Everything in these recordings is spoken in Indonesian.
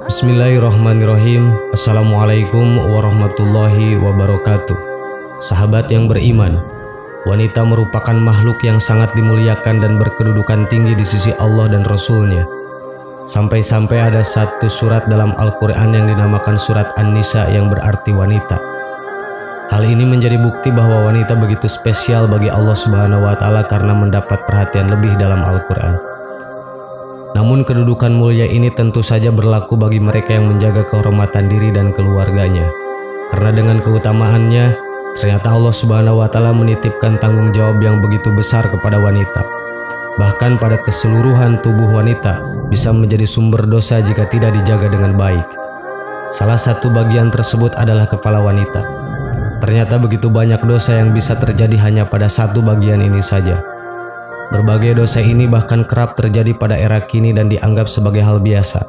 Bismillahirrahmanirrahim. Assalamualaikum warahmatullahi wabarakatuh. Sahabat yang beriman, wanita merupakan makhluk yang sangat dimuliakan dan berkedudukan tinggi di sisi Allah dan Rasul-Nya. Sampai-sampai ada satu surat dalam Al-Quran yang dinamakan surat An-Nisa yang berarti wanita. Hal ini menjadi bukti bahwa wanita begitu spesial bagi Allah Subhanahu wa Ta'ala karena mendapat perhatian lebih dalam Al-Quran. Namun kedudukan mulia ini tentu saja berlaku bagi mereka yang menjaga kehormatan diri dan keluarganya. Karena dengan keutamaannya, ternyata Allah Subhanahu wa Ta'ala menitipkan tanggung jawab yang begitu besar kepada wanita. Bahkan pada keseluruhan tubuh wanita bisa menjadi sumber dosa jika tidak dijaga dengan baik. Salah satu bagian tersebut adalah kepala wanita. Ternyata begitu banyak dosa yang bisa terjadi hanya pada satu bagian ini saja. Berbagai dosa ini bahkan kerap terjadi pada era kini dan dianggap sebagai hal biasa.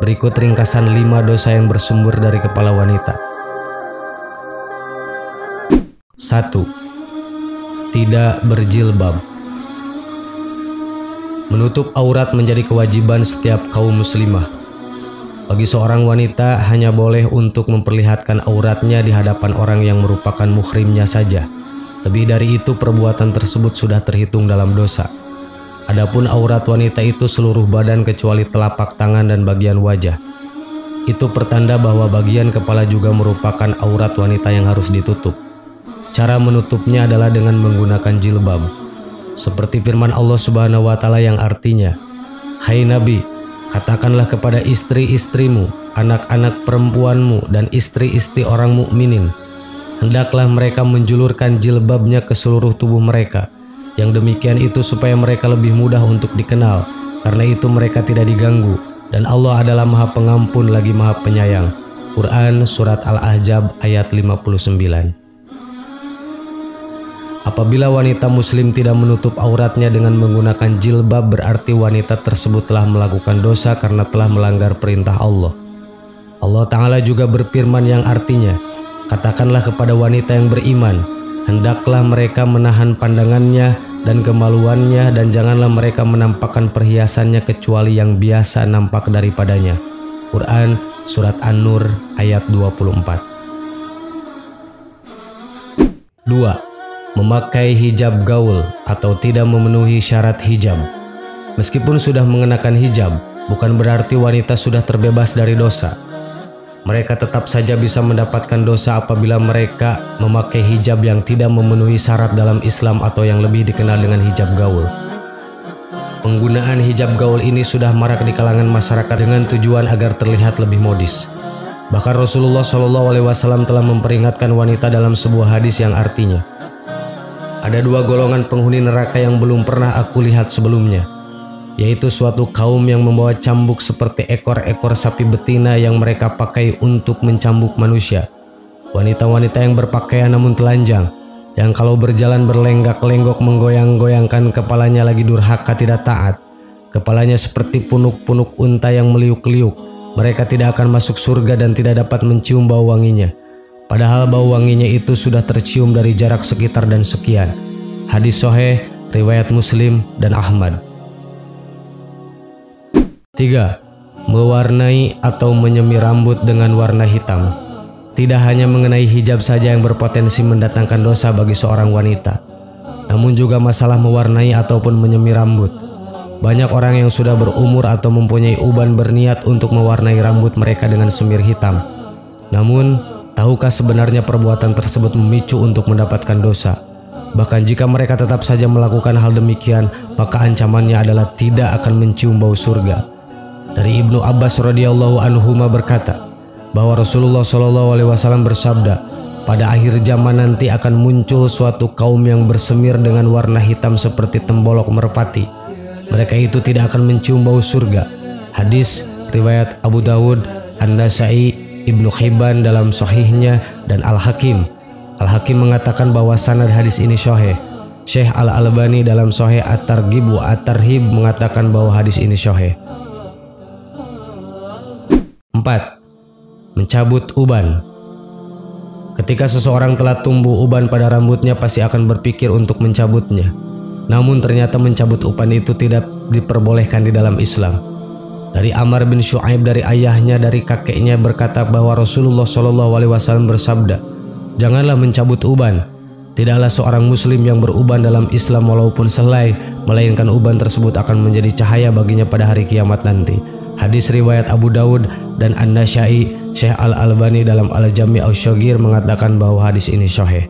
Berikut ringkasan 5 dosa yang bersumber dari kepala wanita. 1. Tidak berjilbab. Menutup aurat menjadi kewajiban setiap kaum muslimah. Bagi seorang wanita hanya boleh untuk memperlihatkan auratnya di hadapan orang yang merupakan muhrimnya saja. Lebih dari itu, perbuatan tersebut sudah terhitung dalam dosa. Adapun aurat wanita itu seluruh badan kecuali telapak tangan dan bagian wajah. Itu pertanda bahwa bagian kepala juga merupakan aurat wanita yang harus ditutup. Cara menutupnya adalah dengan menggunakan jilbab. Seperti firman Allah Subhanahu wa Ta'ala yang artinya, "Hai Nabi, katakanlah kepada istri-istrimu, anak-anak perempuanmu, dan istri-istri orang mukminin, hendaklah mereka menjulurkan jilbabnya ke seluruh tubuh mereka. Yang demikian itu supaya mereka lebih mudah untuk dikenal, karena itu mereka tidak diganggu, dan Allah adalah Maha Pengampun lagi Maha Penyayang." Quran Surat Al-Ahzab ayat 59. Apabila wanita muslim tidak menutup auratnya dengan menggunakan jilbab, berarti wanita tersebut telah melakukan dosa karena telah melanggar perintah Allah. Allah Ta'ala juga berfirman yang artinya, "Katakanlah kepada wanita yang beriman, hendaklah mereka menahan pandangannya dan kemaluannya, dan janganlah mereka menampakkan perhiasannya kecuali yang biasa nampak daripadanya." Quran Surat An-Nur ayat 24. 2. Memakai hijab gaul atau tidak memenuhi syarat hijab. Meskipun sudah mengenakan hijab, bukan berarti wanita sudah terbebas dari dosa. Mereka tetap saja bisa mendapatkan dosa apabila mereka memakai hijab yang tidak memenuhi syarat dalam Islam atau yang lebih dikenal dengan hijab gaul. Penggunaan hijab gaul ini sudah marak di kalangan masyarakat dengan tujuan agar terlihat lebih modis. Bahkan Rasulullah SAW telah memperingatkan wanita dalam sebuah hadis yang artinya, "Ada 2 golongan penghuni neraka yang belum pernah aku lihat sebelumnya, yaitu suatu kaum yang membawa cambuk seperti ekor-ekor sapi betina yang mereka pakai untuk mencambuk manusia. Wanita-wanita yang berpakaian namun telanjang, yang kalau berjalan berlenggak-lenggok menggoyang-goyangkan kepalanya lagi durhaka tidak taat. Kepalanya seperti punuk-punuk unta yang meliuk-liuk. Mereka tidak akan masuk surga dan tidak dapat mencium bau wanginya. Padahal bau wanginya itu sudah tercium dari jarak sekitar dan sekian." Hadis sahih riwayat Muslim dan Ahmad. 3. Mewarnai atau menyemir rambut dengan warna hitam. Tidak hanya mengenai hijab saja yang berpotensi mendatangkan dosa bagi seorang wanita, namun juga masalah mewarnai ataupun menyemir rambut. Banyak orang yang sudah berumur atau mempunyai uban berniat untuk mewarnai rambut mereka dengan semir hitam. Namun, tahukah sebenarnya perbuatan tersebut memicu untuk mendapatkan dosa? Bahkan jika mereka tetap saja melakukan hal demikian, maka ancamannya adalah tidak akan mencium bau surga. Dari Ibnu Abbas radhiyallahu anhuma berkata bahwa Rasulullah SAW bersabda, "Pada akhir zaman nanti akan muncul suatu kaum yang bersemir dengan warna hitam seperti tembolok merpati. Mereka itu tidak akan mencium bau surga." Hadis riwayat Abu Dawud, An-Nasai, Ibnu Hibban dalam Sahihnya, dan Al-Hakim. Al-Hakim mengatakan bahwa sanad hadis ini sahih. Syekh Al-Albani dalam Sahih At-Targhib wa At-Tarhib mengatakan bahwa hadis ini sahih. 4. Mencabut uban. Ketika seseorang telah tumbuh uban pada rambutnya, pasti akan berpikir untuk mencabutnya. Namun ternyata mencabut uban itu tidak diperbolehkan di dalam Islam. Dari Amr bin Shu'aib dari ayahnya dari kakeknya berkata bahwa Rasulullah SAW bersabda, "Janganlah mencabut uban. Tidaklah seorang muslim yang beruban dalam Islam walaupun selai, melainkan uban tersebut akan menjadi cahaya baginya pada hari kiamat nanti." Hadis riwayat Abu Daud dan An-Nasyai. Syekh Al-Albani dalam Al-Jami' Asy-Syaghir mengatakan bahwa hadis ini sahih.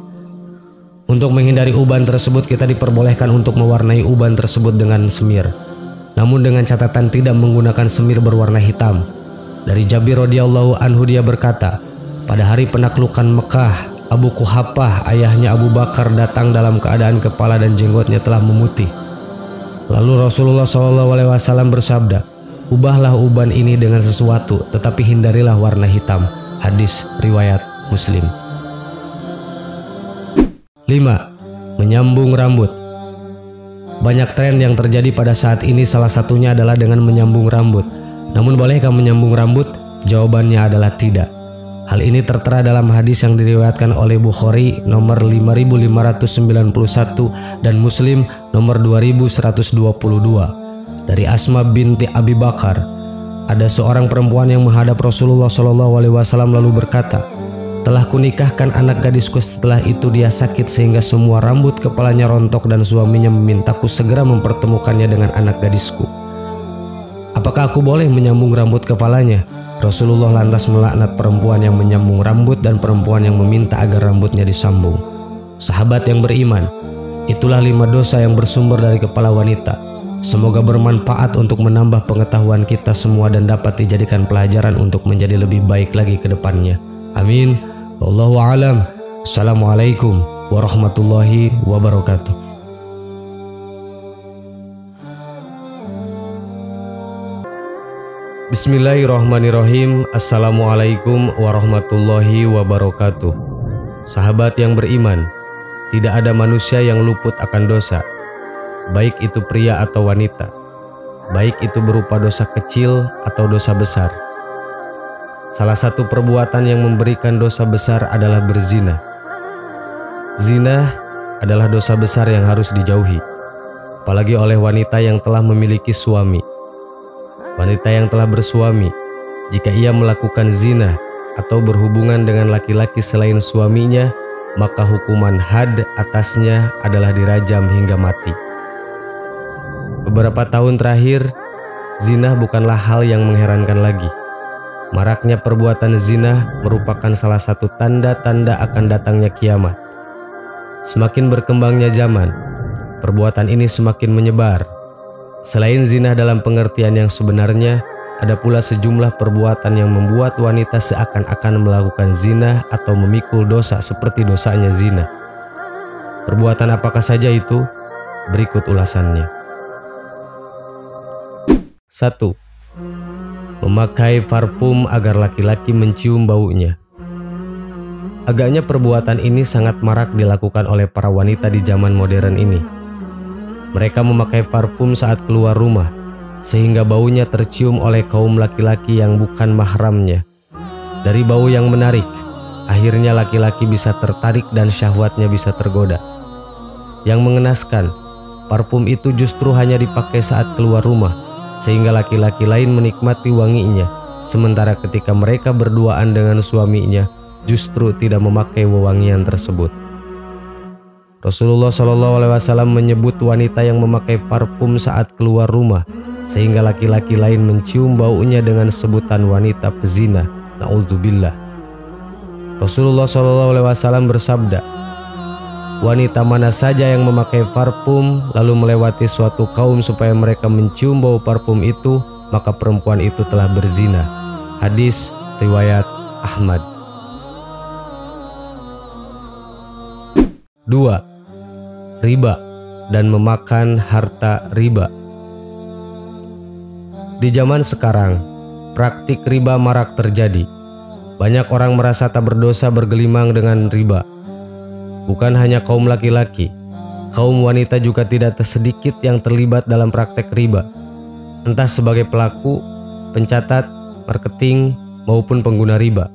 Untuk menghindari uban tersebut, kita diperbolehkan untuk mewarnai uban tersebut dengan semir, namun dengan catatan tidak menggunakan semir berwarna hitam. Dari Jabir radhiyallahu anhu dia berkata, pada hari penaklukan Mekah, Abu Quhafah ayahnya Abu Bakar datang dalam keadaan kepala dan jenggotnya telah memutih. Lalu Rasulullah SAW bersabda, "Ubahlah uban ini dengan sesuatu, tetapi hindarilah warna hitam." Hadis riwayat Muslim. 5. Menyambung rambut. Banyak tren yang terjadi pada saat ini, salah satunya adalah dengan menyambung rambut. Namun bolehkah menyambung rambut? Jawabannya adalah tidak. Hal ini tertera dalam hadis yang diriwayatkan oleh Bukhari nomor 5591 dan Muslim nomor 2122. Dari Asma binti Abi Bakar, ada seorang perempuan yang menghadap Rasulullah SAW lalu berkata, "Telah kunikahkan anak gadisku, setelah itu dia sakit sehingga semua rambut kepalanya rontok dan suaminya memintaku segera mempertemukannya dengan anak gadisku. Apakah aku boleh menyambung rambut kepalanya?" Rasulullah lantas melaknat perempuan yang menyambung rambut dan perempuan yang meminta agar rambutnya disambung. Sahabat yang beriman, itulah 5 dosa yang bersumber dari kepala wanita. Semoga bermanfaat untuk menambah pengetahuan kita semua dan dapat dijadikan pelajaran untuk menjadi lebih baik lagi ke depannya. Amin. Wallahu a'lam. Assalamualaikum warahmatullahi wabarakatuh. Bismillahirrahmanirrahim. Assalamualaikum warahmatullahi wabarakatuh. Sahabat yang beriman, tidak ada manusia yang luput akan dosa, baik itu pria atau wanita, baik itu berupa dosa kecil atau dosa besar. Salah satu perbuatan yang memberikan dosa besar adalah berzina. Zina adalah dosa besar yang harus dijauhi, apalagi oleh wanita yang telah memiliki suami. Wanita yang telah bersuami, jika ia melakukan zina atau berhubungan dengan laki-laki selain suaminya, maka hukuman had atasnya adalah dirajam hingga mati. Beberapa tahun terakhir, zina bukanlah hal yang mengherankan lagi. Maraknya perbuatan zina merupakan salah satu tanda-tanda akan datangnya kiamat. Semakin berkembangnya zaman, perbuatan ini semakin menyebar. Selain zina dalam pengertian yang sebenarnya, ada pula sejumlah perbuatan yang membuat wanita seakan-akan melakukan zina atau memikul dosa seperti dosanya zina. Perbuatan apakah saja itu? Berikut ulasannya. 1. Memakai parfum agar laki-laki mencium baunya. Agaknya perbuatan ini sangat marak dilakukan oleh para wanita di zaman modern ini. Mereka memakai parfum saat keluar rumah, sehingga baunya tercium oleh kaum laki-laki yang bukan mahramnya. Dari bau yang menarik, akhirnya laki-laki bisa tertarik dan syahwatnya bisa tergoda. Yang mengenaskan, parfum itu justru hanya dipakai saat keluar rumah, sehingga laki-laki lain menikmati wanginya, sementara ketika mereka berduaan dengan suaminya, justru tidak memakai wewangian tersebut. Rasulullah SAW menyebut wanita yang memakai parfum saat keluar rumah, sehingga laki-laki lain mencium baunya dengan sebutan wanita pezina. Na'udzubillah. Rasulullah SAW bersabda, wanita mana saja yang memakai parfum lalu melewati suatu kaum supaya mereka mencium bau parfum itu, maka perempuan itu telah berzina. Hadis riwayat Ahmad. 2. Riba dan memakan harta riba. Di zaman sekarang, praktik riba marak terjadi. Banyak orang merasa tak berdosa bergelimang dengan riba. Bukan hanya kaum laki-laki, kaum wanita juga tidak sedikit yang terlibat dalam praktek riba, entah sebagai pelaku, pencatat, marketing, maupun pengguna riba.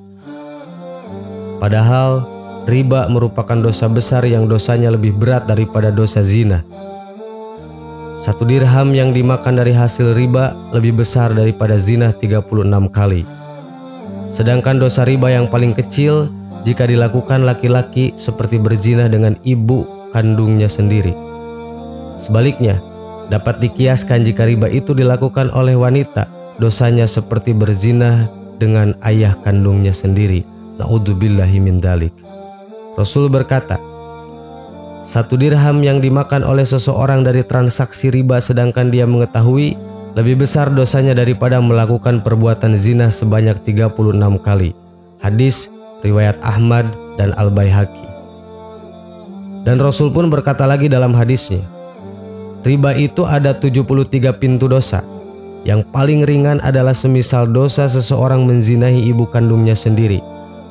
Padahal riba merupakan dosa besar yang dosanya lebih berat daripada dosa zina. 1 dirham yang dimakan dari hasil riba lebih besar daripada zina 36 kali. Sedangkan dosa riba yang paling kecil jika dilakukan laki-laki seperti berzina dengan ibu kandungnya sendiri. Sebaliknya, dapat dikiaskan jika riba itu dilakukan oleh wanita, dosanya seperti berzina dengan ayah kandungnya sendiri. Na'udzubillahi min dzalik. Rasul berkata, 1 dirham yang dimakan oleh seseorang dari transaksi riba sedangkan dia mengetahui, lebih besar dosanya daripada melakukan perbuatan zina sebanyak 36 kali. Hadis riwayat Ahmad dan Al-Baihaqi. Dan Rasul pun berkata lagi dalam hadisnya, riba itu ada 73 pintu dosa. Yang paling ringan adalah semisal dosa seseorang menzinahi ibu kandungnya sendiri.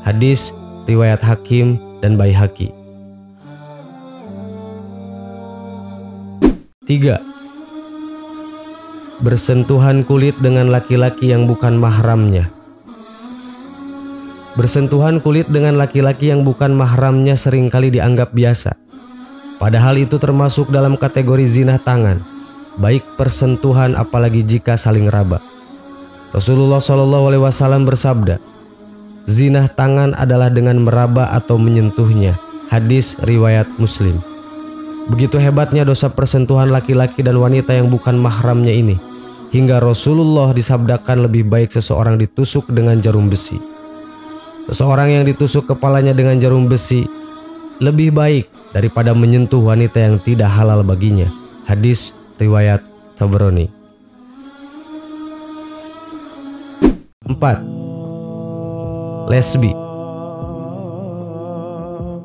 Hadis riwayat Hakim dan Baihaqi. 3. Bersentuhan kulit dengan laki-laki yang bukan mahramnya. Bersentuhan kulit dengan laki-laki yang bukan mahramnya seringkali dianggap biasa. Padahal itu termasuk dalam kategori zina tangan, baik persentuhan apalagi jika saling raba. Rasulullah SAW bersabda, zina tangan adalah dengan meraba atau menyentuhnya. Hadis riwayat Muslim. Begitu hebatnya dosa persentuhan laki-laki dan wanita yang bukan mahramnya ini, hingga Rasulullah disabdakan lebih baik seseorang ditusuk dengan jarum besi. Seseorang yang ditusuk kepalanya dengan jarum besi lebih baik daripada menyentuh wanita yang tidak halal baginya. Hadis riwayat Tabrani. 4. Lesbi.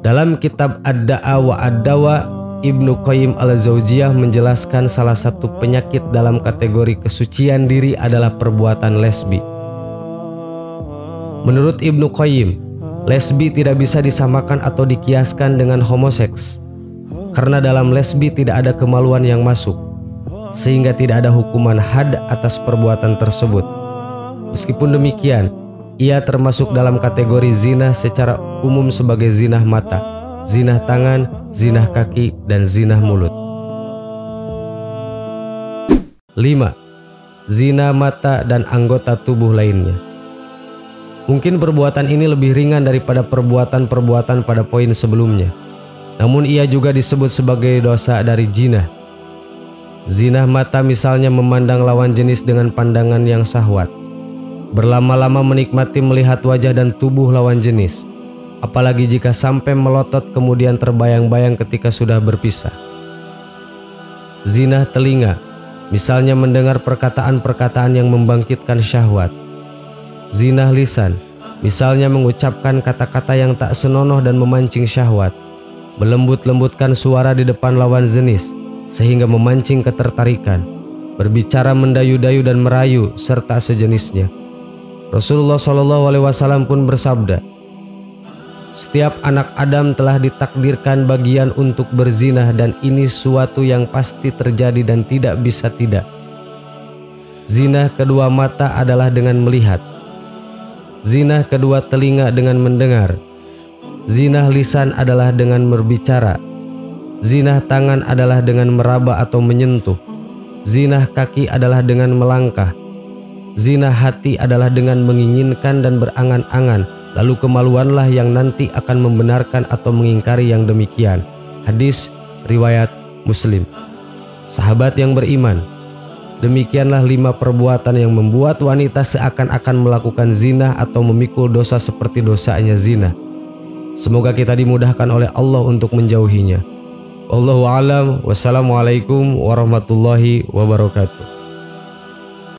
Dalam kitab Ad-Da'a wa Ad-Dawa, Ibnu Qayyim al-Jauziyah menjelaskan salah satu penyakit dalam kategori kesucian diri adalah perbuatan lesbi. Menurut Ibnu Qayyim, lesbi tidak bisa disamakan atau dikiaskan dengan homoseks, karena dalam lesbi tidak ada kemaluan yang masuk, sehingga tidak ada hukuman had atas perbuatan tersebut. Meskipun demikian, ia termasuk dalam kategori zina secara umum sebagai zinah mata, zinah tangan, zinah kaki, dan zinah mulut. 5. Zina mata dan anggota tubuh lainnya. Mungkin perbuatan ini lebih ringan daripada perbuatan-perbuatan pada poin sebelumnya. Namun ia juga disebut sebagai dosa dari jinah. Zinah mata misalnya memandang lawan jenis dengan pandangan yang syahwat, berlama-lama menikmati melihat wajah dan tubuh lawan jenis, apalagi jika sampai melotot kemudian terbayang-bayang ketika sudah berpisah. Zinah telinga, misalnya mendengar perkataan-perkataan yang membangkitkan syahwat. Zinah lisan, misalnya mengucapkan kata-kata yang tak senonoh dan memancing syahwat, melembut-lembutkan suara di depan lawan jenis sehingga memancing ketertarikan, berbicara mendayu-dayu dan merayu serta sejenisnya. Rasulullah SAW pun bersabda, setiap anak Adam telah ditakdirkan bagian untuk berzinah dan ini suatu yang pasti terjadi dan tidak bisa tidak. Zinah kedua mata adalah dengan melihat. Zinah kedua telinga dengan mendengar. Zinah lisan adalah dengan berbicara. Zinah tangan adalah dengan meraba atau menyentuh. Zinah kaki adalah dengan melangkah. Zinah hati adalah dengan menginginkan dan berangan-angan. Lalu kemaluanlah yang nanti akan membenarkan atau mengingkari yang demikian. Hadis riwayat Muslim. Sahabat yang beriman, demikianlah 5 perbuatan yang membuat wanita seakan-akan melakukan zina atau memikul dosa seperti dosanya zina. Semoga kita dimudahkan oleh Allah untuk menjauhinya. Wallahu a'lam. Wassalamualaikum warahmatullahi wabarakatuh.